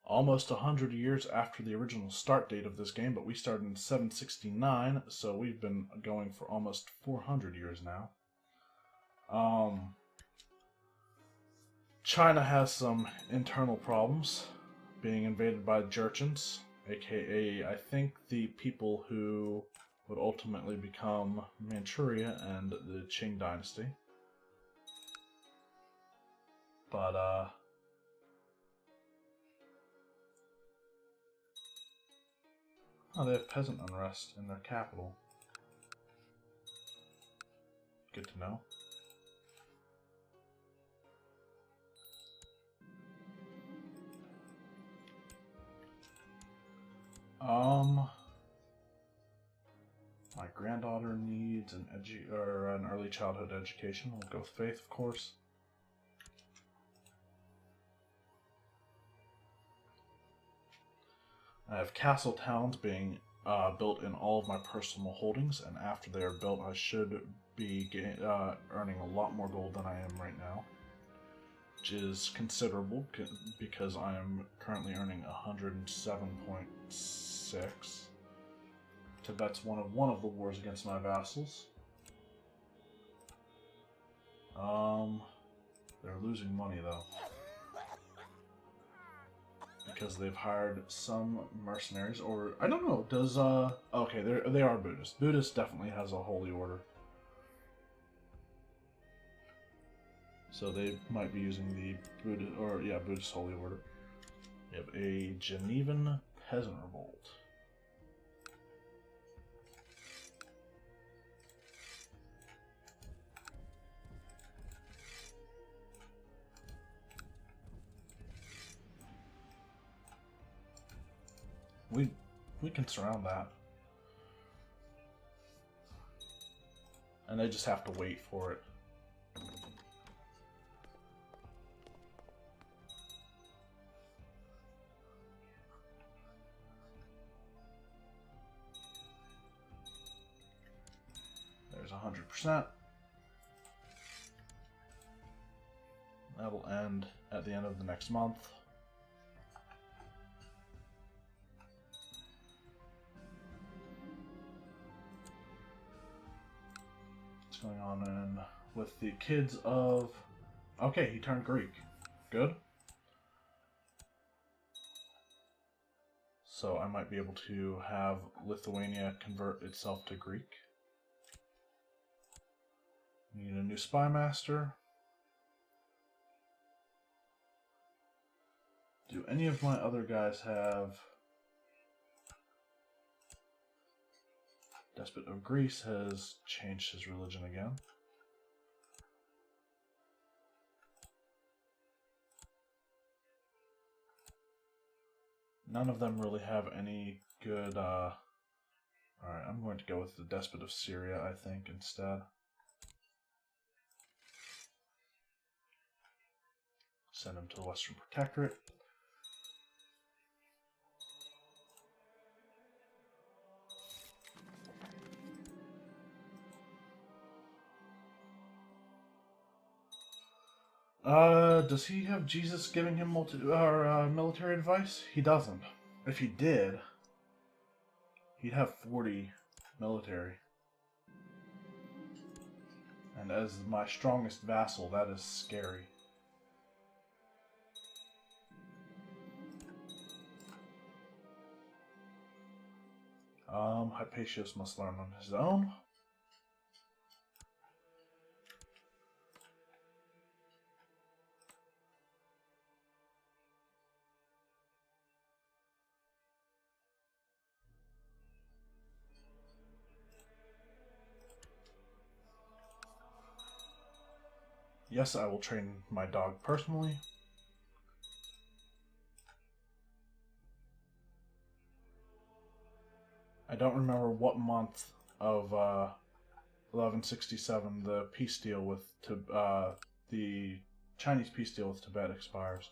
almost 100 years after the original start date of this game, but we started in 769, so we've been going for almost 400 years now. China has some internal problems, being invaded by Jurchens, aka I think the people who would ultimately become Manchuria and the Qing dynasty. But oh, they have peasant unrest in their capital. Good to know. My granddaughter needs an early childhood education. We'll go with faith, of course. I have castle towns being built in all of my personal holdings, and after they are built, I should be earning a lot more gold than I am right now, which is considerable because I am currently earning 107.6. Tibet's one of the wars against my vassals. They're losing money though, because they've hired some mercenaries, or I don't know. Does okay, they are Buddhist. Buddhist definitely has a holy order, so they might be using the Buddhist holy order. We have a Genevan peasant revolt. We can surround that. And they just have to wait for it. There's 100%. That'll end at the end of the next month. Going on in with the kids of... Okay, he turned Greek. Good. So I might be able to have Lithuania convert itself to Greek. Need a new spy master. Do any of my other guys have... Despot of Greece has changed his religion again. None of them really have any good... Alright, I'm going to go with the Despot of Syria, I think, instead. Send him to the Western Protectorate. Does he have Jesus giving him military advice? He doesn't. If he did, he'd have 40 military. And as my strongest vassal, that is scary. Hypatius must learn on his own. Yes, I will train my dog personally. I don't remember what month of 1167 the peace deal with the Chinese peace deal with Tibet expires.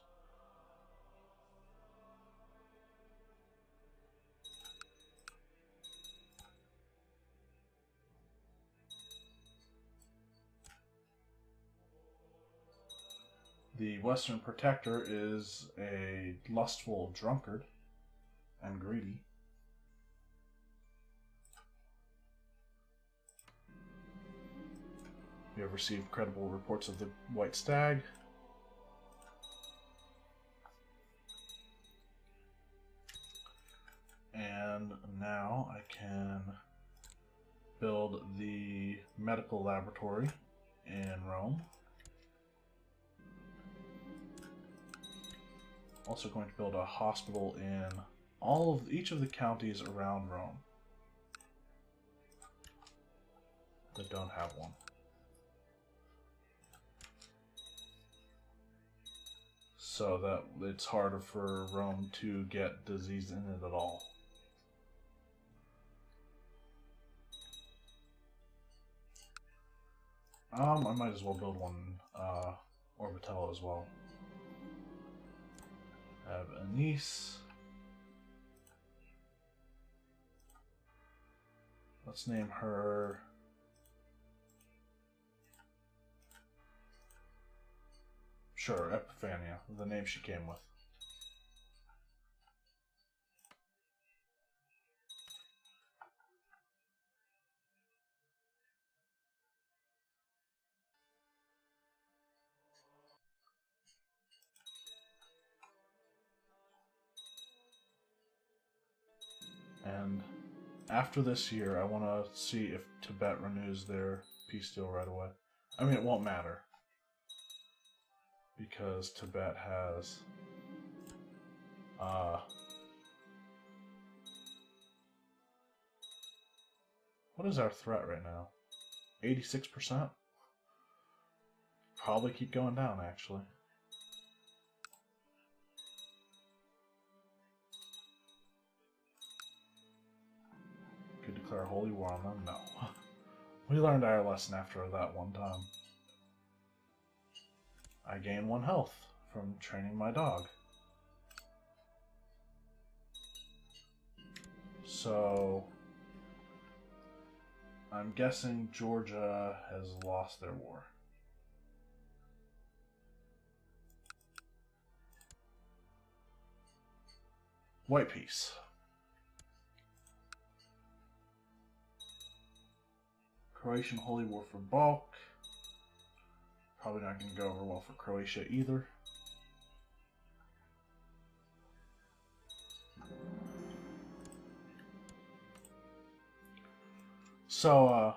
The Western Protector is a lustful drunkard and greedy. We have received credible reports of the White Stag. And now I can build the medical laboratory in Rome. Also going to build a hospital in each of the counties around Rome that don't have one. So that it's harder for Rome to get disease in it at all. I might as well build one Orbitel as well. I have a niece. Let's name her sure, Epiphania, the name she came with. And after this year, I want to see if Tibet renews their peace deal right away. I mean, it won't matter, because Tibet has what is our threat right now? 86%? Probably keep going down, actually. Could declare holy war on them? No. We learned our lesson after that one time. I gain 1 health from training my dog. So I'm guessing Georgia has lost their war. White peace. Croatian holy war for Balk. Probably not going to go over well for Croatia either. So,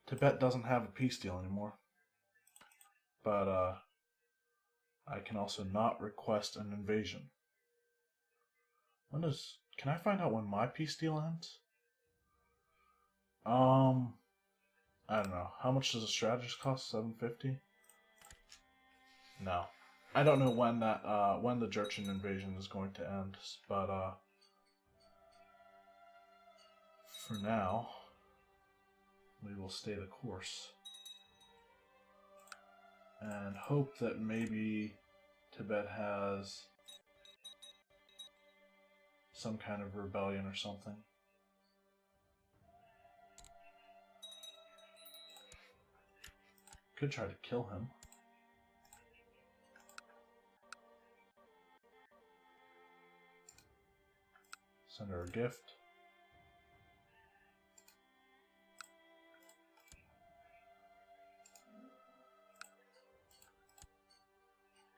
Tibet doesn't have a peace deal anymore. But, I can also not request an invasion. Can I find out when my peace deal ends? I don't know. How much does a strategist cost? 750? No. I don't know when that when the Jurchen invasion is going to end, but for now we will stay the course and hope that maybe Tibet has some kind of rebellion or something. Could try to kill him. Send her a gift.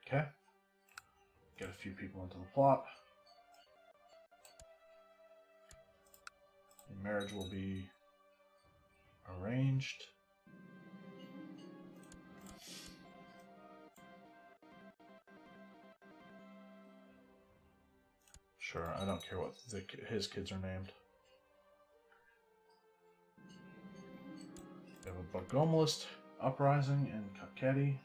Okay. Get a few people into the plot. The marriage will be arranged. Sure, I don't care what his kids are named. We have a Bogomalist uprising in Kakheti.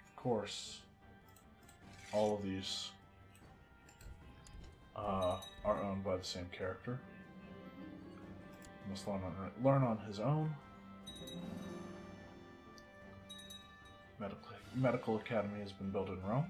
Of course, all of these are owned by the same character. Must learn on his own. Medical academy has been built in Rome.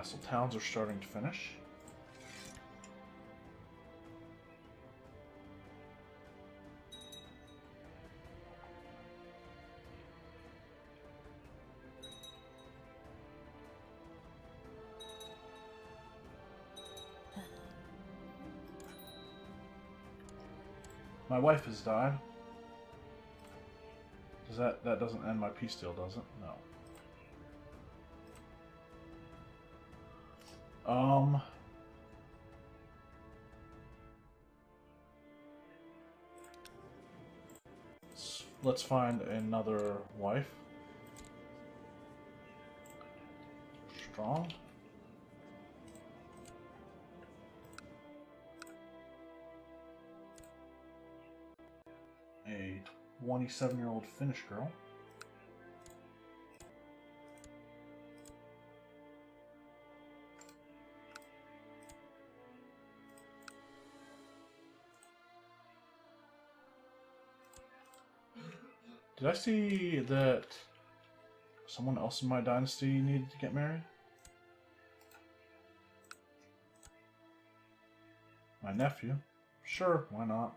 vassal towns are starting to finish. My wife has died. Does that doesn't end my peace deal, does it? No. Let's find another wife. Strong. A 27-year-old Finnish girl. Did I see that someone else in my dynasty needed to get married? My nephew? Sure, why not?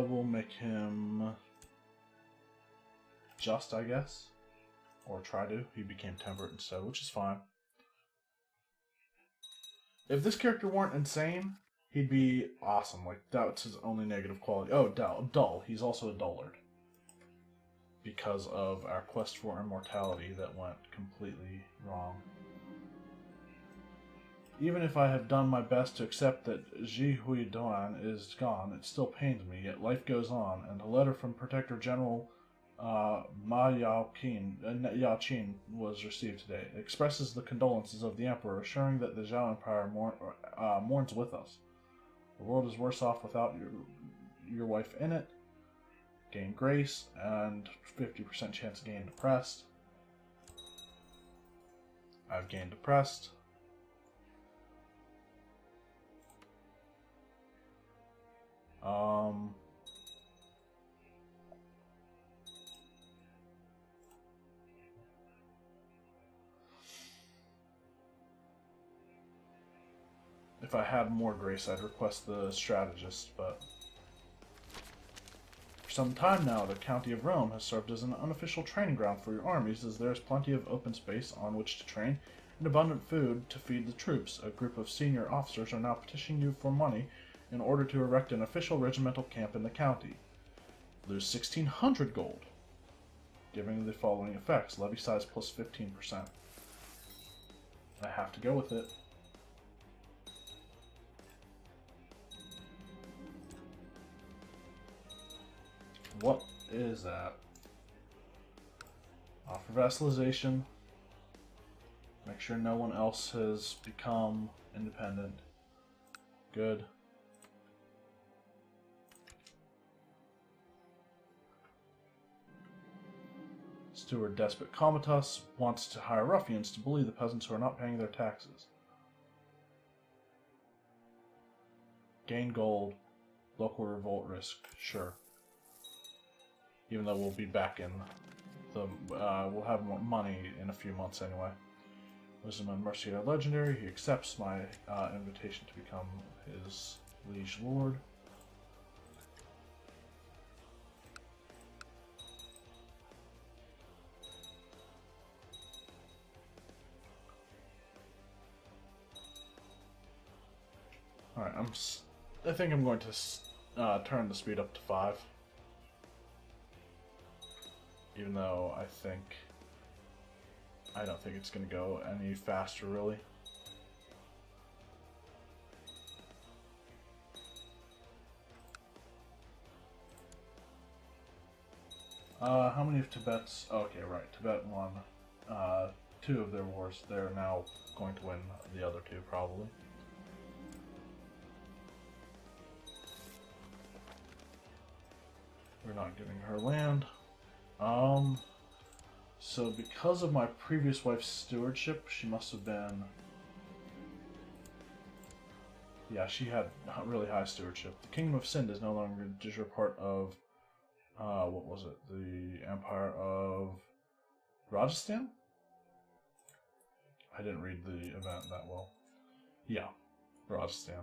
We'll make him just, I guess. Or try to. He became temperate instead, which is fine. If this character weren't insane, he'd be awesome. Like, that's his only negative quality. Oh, dull. He's also a dullard. Because of our quest for immortality that went completely wrong. Even if I have done my best to accept that Ji Hui Duan is gone, it still pains me, yet life goes on, and a letter from Protector General Ma Yao-Qin was received today. It expresses the condolences of the Emperor, assuring that the Zhao Empire mourns with us. The world is worse off without your wife in it. Gain grace, and 50% chance to gain depressed. I've gained depressed. If I had more grace, I'd request the strategist, but for some time now, the County of Rome has served as an unofficial training ground for your armies, as there is plenty of open space on which to train and abundant food to feed the troops. A group of senior officers are now petitioning you for money in order to erect an official regimental camp in the county. Lose 1,600 gold, giving the following effects: levy size plus 15%. I have to go with it. What is that? Offer vassalization. Make sure no one else has become independent. Good. Steward Despot Comitas wants to hire ruffians to bully the peasants who are not paying their taxes. Gain gold. Local revolt risk. Sure. Even though we'll be back in the... we'll have more money in a few months anyway. Wisdom and Mercy are legendary. He accepts my invitation to become his liege lord. Alright, I think I'm going to turn the speed up to 5. Even though I don't think it's going to go any faster, really. How many of Tibet's... Oh, okay, right. Tibet won 2 of their wars. They're now going to win the other 2, probably. We're not giving her land. So because of my previous wife's stewardship, she must have been Yeah, she had really high stewardship. The Kingdom of Sind is no longer just a part of, what was it? The Empire of Rajasthan? I didn't read the event that well. Yeah, Rajasthan.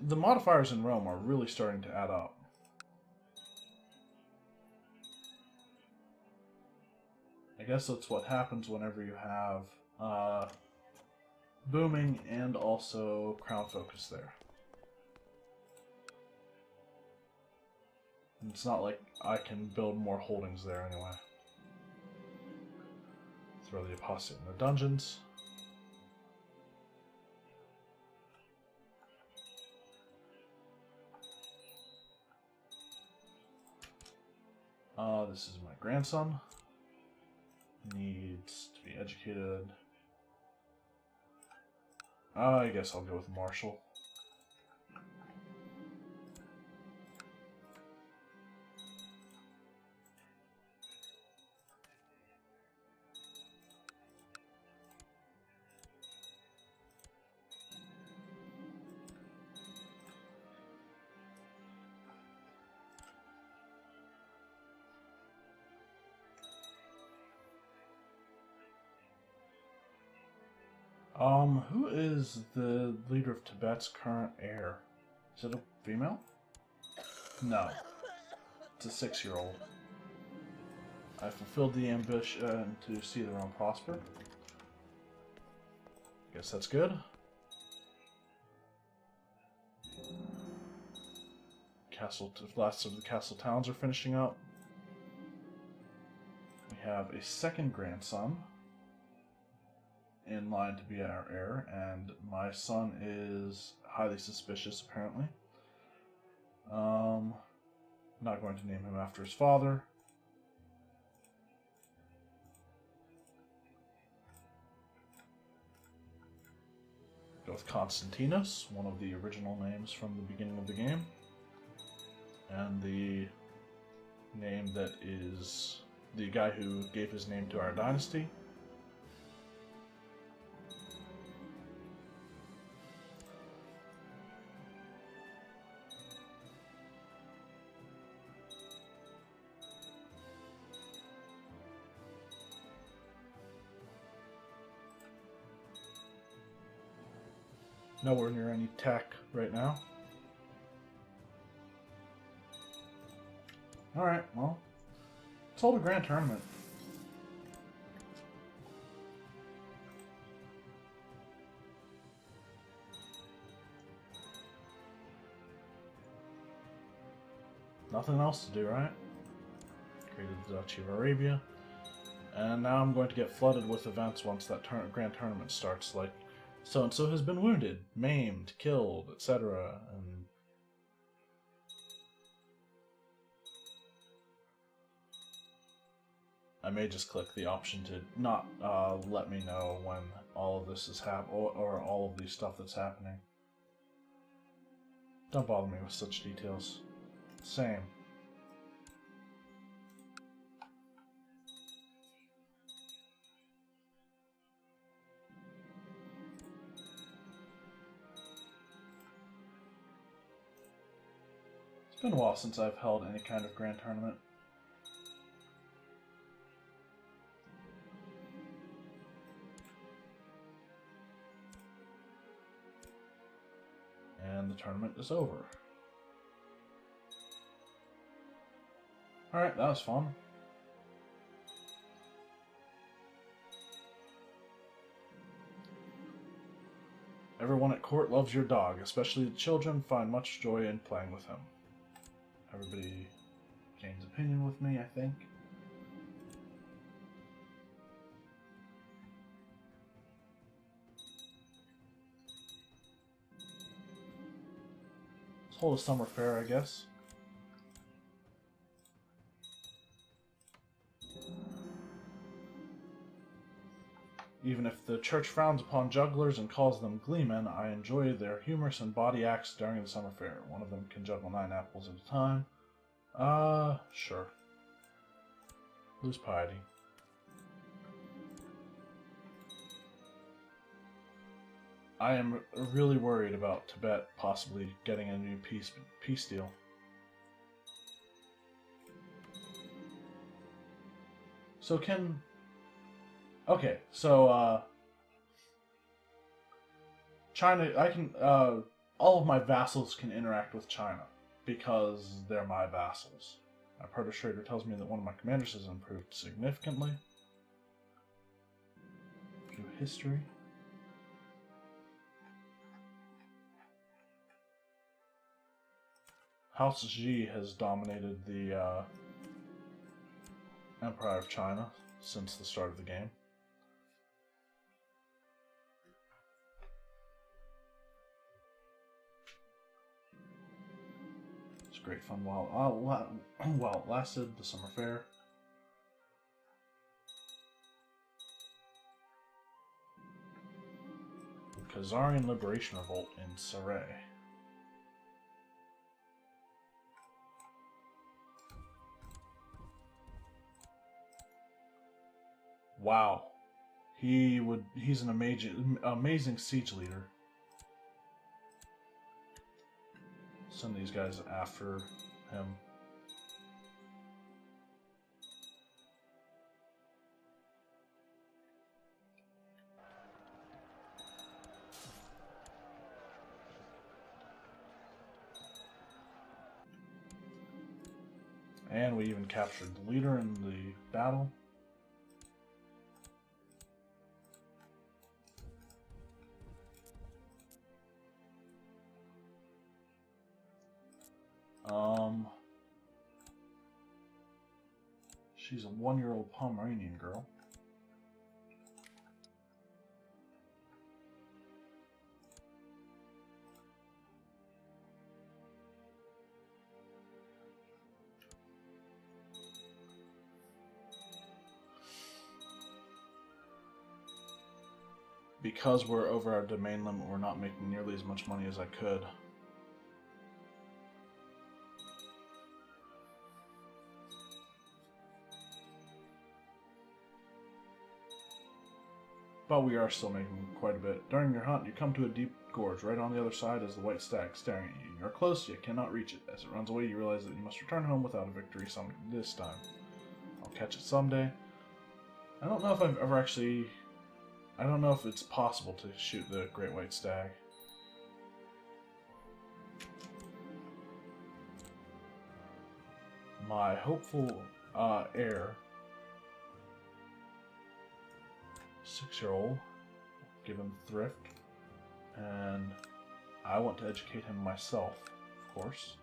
The modifiers in Rome are really starting to add up. I guess that's what happens whenever you have booming and also crown focus there. And it's not like I can build more holdings there anyway. Throw the apostate in the dungeons. This is my grandson. Needs to be educated. I guess I'll go with Marshall. Who is the leader of Tibet's current heir? Is it a female? No. It's a 6-year-old. I fulfilled the ambition to see the realm prosper. Guess that's good. Last of the castle towns are finishing up. We have a second grandson in line to be our heir, and my son is highly suspicious, apparently. Not going to name him after his father. Go with Constantinus, one of the original names from the beginning of the game. And the name that is the guy who gave his name to our dynasty. Nowhere near any tech right now. Alright, well, let's hold a grand tournament. Nothing else to do, right? Created the Duchy of Arabia. And now I'm going to get flooded with events once that grand tournament starts, like so-and-so has been wounded, maimed, killed, etc. And I may just click the option to not let me know when all of this is or all of these stuff that's happening. Don't bother me with such details. Same. It's been a while since I've held any kind of grand tournament. And the tournament is over. Alright, that was fun. Everyone at court loves your dog, especially the children find much joy in playing with him. Everybody gains opinion with me, I think. Let's hold a summer fair, I guess. Even if the church frowns upon jugglers and calls them gleemen, I enjoy their humorous and bawdy acts during the summer fair. One of them can juggle 9 apples at a time. Sure. Lose piety. I am really worried about Tibet possibly getting a new peace deal. So okay, so, China, all of my vassals can interact with China, because they're my vassals. My perpetrator tells me that one of my commanders has improved significantly. View history. House Ji has dominated the, Empire of China since the start of the game. It's great fun while it lasted, the summer fair. Khazarian Liberation Revolt in Saray. Wow. He's an amazing siege leader. Send these guys after him. And we even captured the leader in the battle. She's a 1-year-old Pomeranian girl. Because we're over our domain limit, we're not making nearly as much money as I could. But we are still making quite a bit. During your hunt, you come to a deep gorge. Right on the other side is the white stag staring at you. You're close, yet cannot reach it. As it runs away, you realize that you must return home without a victory this time. I'll catch it someday. I don't know if I've ever actually... I don't know if it's possible to shoot the great white stag. My hopeful heir... 6-year-old, give him thrift, and I want to educate him myself, of course.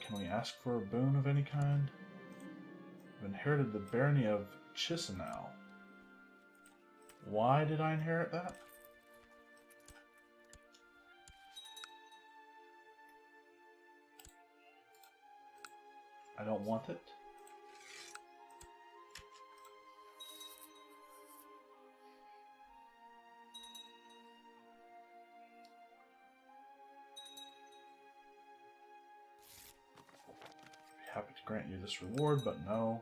Can we ask for a boon of any kind? I've inherited the barony of Chisinau. Why did I inherit that? I don't want it. Happy to grant you this reward, but no.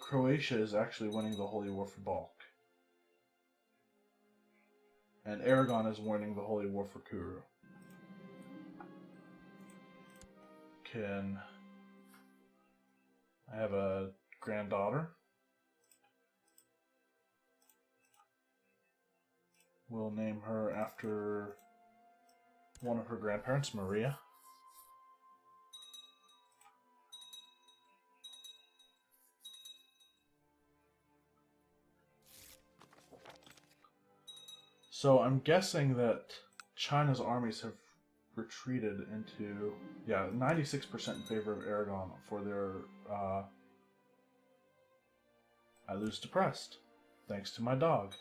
Croatia is actually winning the Holy War for Balk. And Aragon is winning the Holy War for Kuru. I have a granddaughter. We'll name her after one of her grandparents, Maria. So I'm guessing that China's armies have retreated into, yeah, 96% in favor of Aragon for their, I lose depressed, thanks to my dog.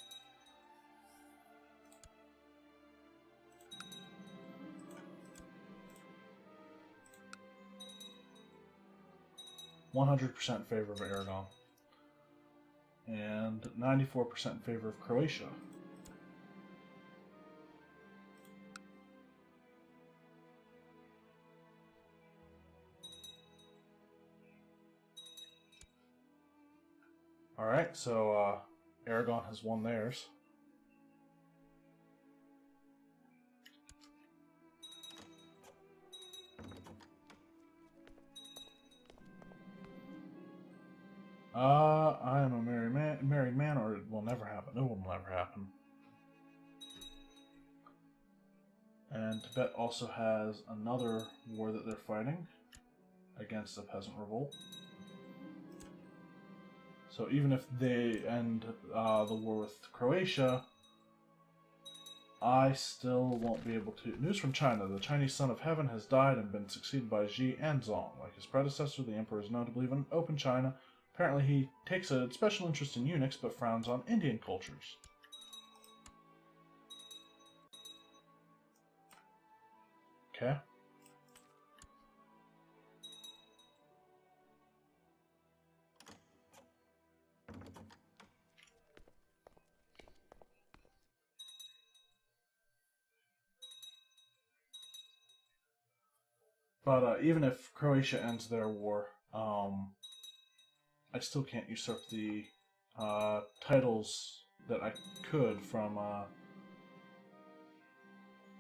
"100% in favor of Aragon, and 94% in favor of Croatia. Alright, so Aragon has won theirs. I am a married man, or it will never happen. It will never happen. And Tibet also has another war that they're fighting against the peasant revolt. So even if they end the war with Croatia, I still won't be able to... News from China. The Chinese son of heaven has died and been succeeded by Jade and Zong. Like his predecessor, the emperor is known to believe in open China. Apparently he takes a special interest in eunuchs, but frowns on Indian cultures. Okay. But even if Croatia ends their war, I still can't usurp the titles that I could from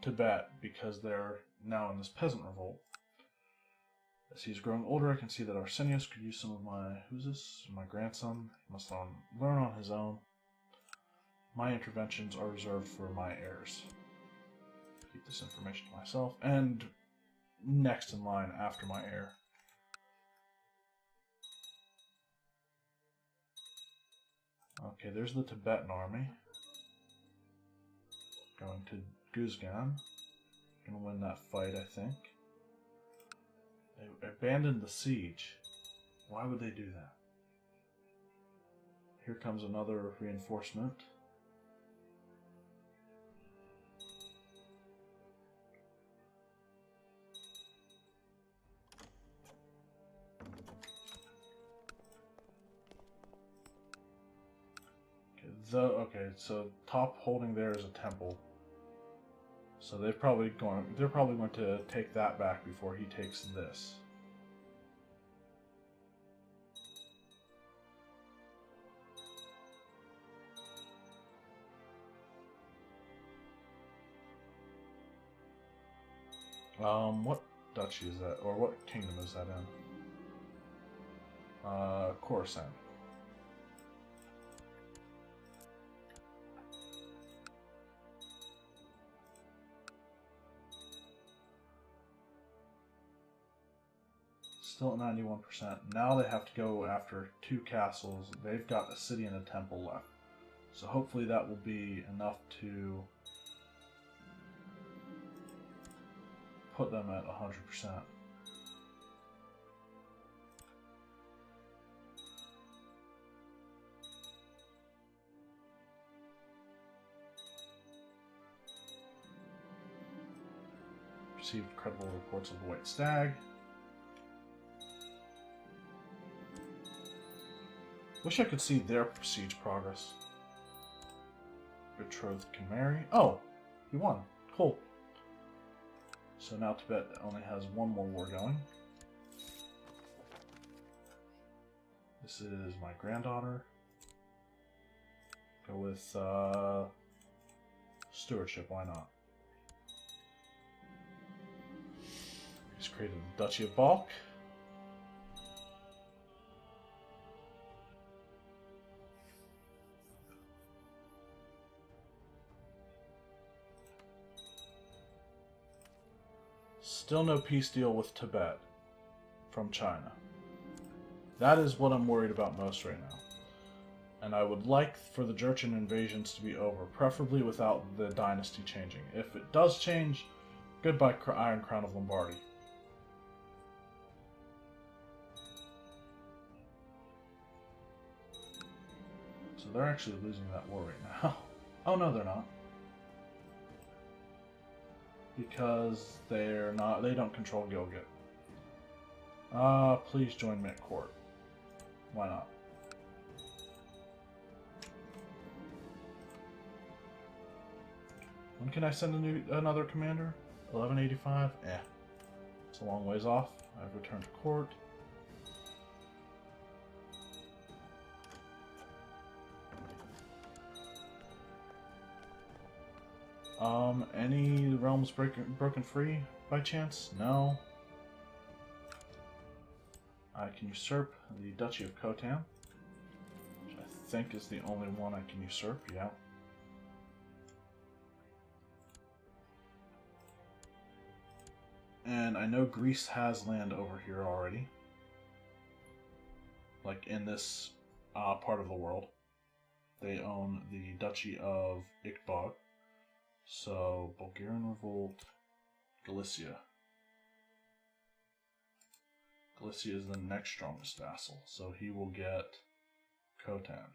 Tibet, because they're now in this peasant revolt. As he's growing older, I can see that Arsenius could use some of my... Who's this? My grandson. He must learn on his own. My interventions are reserved for my heirs. Keep this information to myself. And next in line after my heir. Okay, there's the Tibetan army. Going to Guzgan. Gonna win that fight, I think. They abandoned the siege. Why would they do that? Here comes another reinforcement. Okay, so top holding there is a temple. So they're probably going to take that back before he takes this. What duchy is that, or what kingdom is that in? Khorasan. Still at 91%. Now they have to go after 2 castles. They've got a city and a temple left. So hopefully that will be enough to put them at 100%. Received credible reports of the White Stag. Wish I could see their siege progress. Betrothed can marry. Oh! He won. Cool. So now Tibet only has one more war going. This is my granddaughter. Go with stewardship, why not? He's created the Duchy of Balk. Still no peace deal with Tibet from China. That is what I'm worried about most right now. And I would like for the Jurchen invasions to be over, preferably without the dynasty changing. If it does change, goodbye Iron Crown of Lombardy. So they're actually losing that war right now. Oh no, they're not. Because they don't control Gilgit. Please join me at court. Why not? When can I send another commander? 1185? It's a long ways off. I've returned to court. Any realms broken free by chance? No. I can usurp the Duchy of Khotan, which I think is the only one I can usurp, yeah. And I know Greece has land over here already. Like in this part of the world. They own the Duchy of Ikbog. So, Bulgarian Revolt, Galicia. Galicia is the next strongest vassal, so he will get Khotan.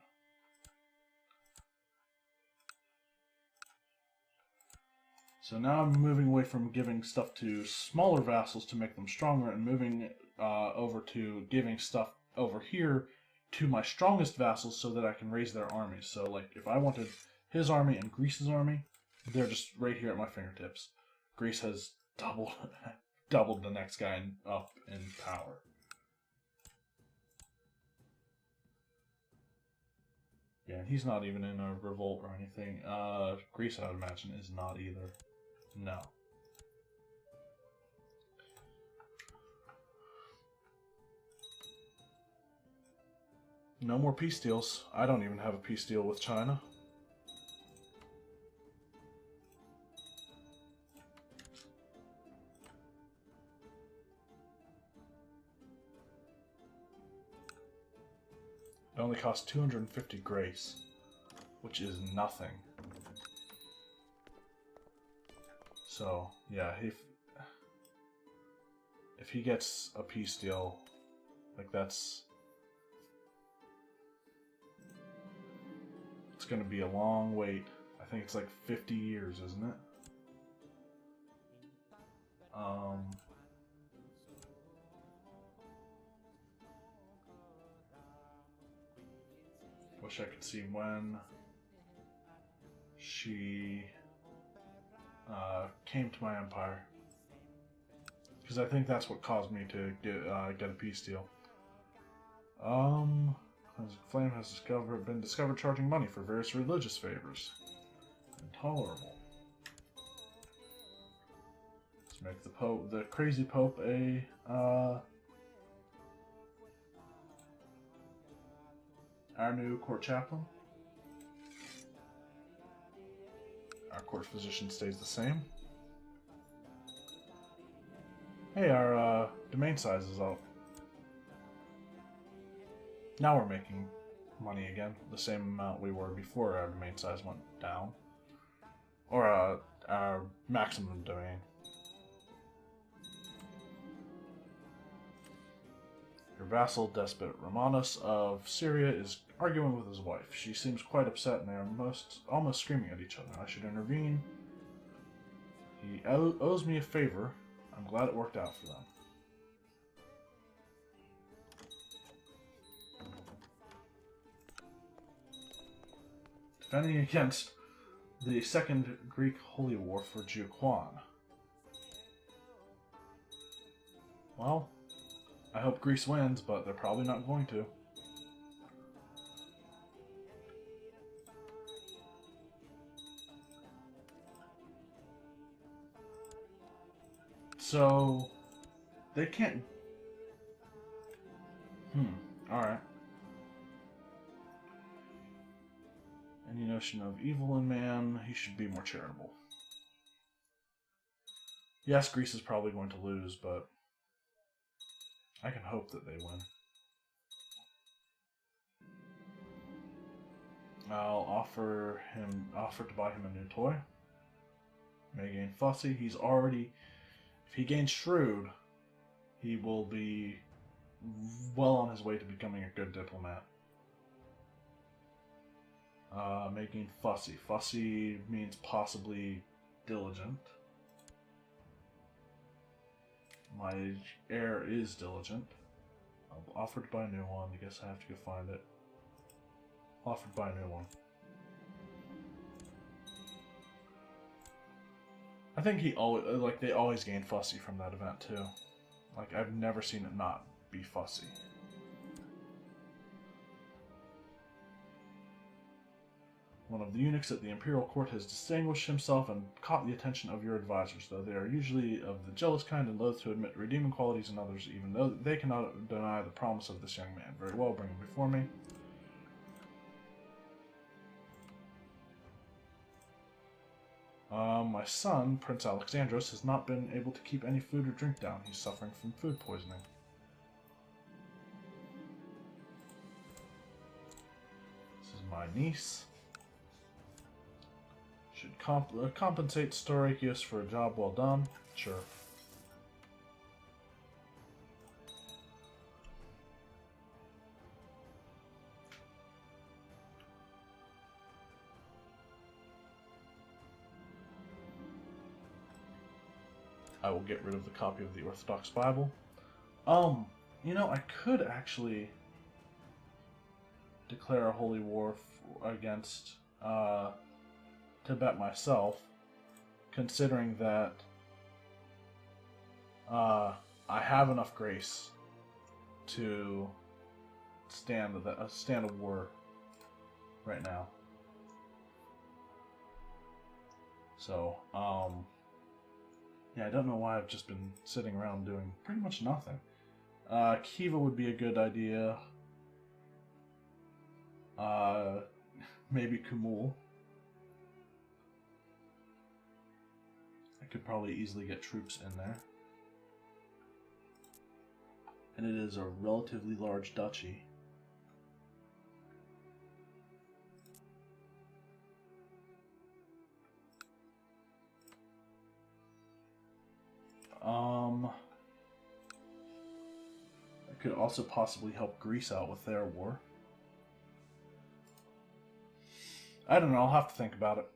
So now I'm moving away from giving stuff to smaller vassals to make them stronger and moving over to giving stuff over here to my strongest vassals so that I can raise their armies. So, like, if I wanted his army and Greece's army, they're just right here at my fingertips. Greece has doubled the next guy up in power. Yeah, and he's not even in a revolt or anything. Greece, I would imagine, is not either. No. No more peace deals. I don't even have a peace deal with China. It only costs 250 grace, which is nothing. So, yeah, if he gets a peace deal, like it's going to be a long wait. I think it's like 50 years, isn't it? Wish I could see when she came to my empire, because I think that's what caused me to get a peace deal. Flame has been discovered charging money for various religious favors. Intolerable. Let's make the crazy Pope, our new court chaplain. Our court physician stays the same. Hey, our domain size is up. Now we're making money again, the same amount we were before our domain size went down. Or our maximum domain. Your vassal despot Romanus of Syria is arguing with his wife. She seems quite upset and they are almost screaming at each other. I should intervene. He owes me a favor. I'm glad it worked out for them. Defending against the Second Greek Holy War for Jiuquan. Well, I hope Greece wins, but they're probably not going to. So, they can't... alright. Any notion of evil in man, he should be more charitable. Yes, Greece is probably going to lose, but I can hope that they win. I'll offer to buy him a new toy. May gain fussy. He's already, if he gains shrewd, he will be well on his way to becoming a good diplomat. May gain fussy. Fussy means possibly diligent. My heir is diligent. I'll offer to buy a new one. I guess I have to go find it. Offer to buy a new one. I think he always, like, they always gain fussy from that event too. Like, I've never seen it not be fussy. One of the eunuchs at the imperial court has distinguished himself and caught the attention of your advisors, though they are usually of the jealous kind and loath to admit redeeming qualities in others, even though they cannot deny the promise of this young man. Very well, bring him before me. My son, Prince Alexandros, has not been able to keep any food or drink down. He's suffering from food poisoning. This is my niece. Should compensate Storakios for a job well done. Sure. I will get rid of the copy of the Orthodox Bible. You know, I could actually declare a holy war against Tibet myself, considering that I have enough grace to stand a war right now. So, yeah, I don't know why I've just been sitting around doing pretty much nothing. Kiva would be a good idea. Maybe Kumul. I could probably easily get troops in there. And it is a relatively large duchy. I could also possibly help Greece out with their war. I don't know, I'll have to think about it.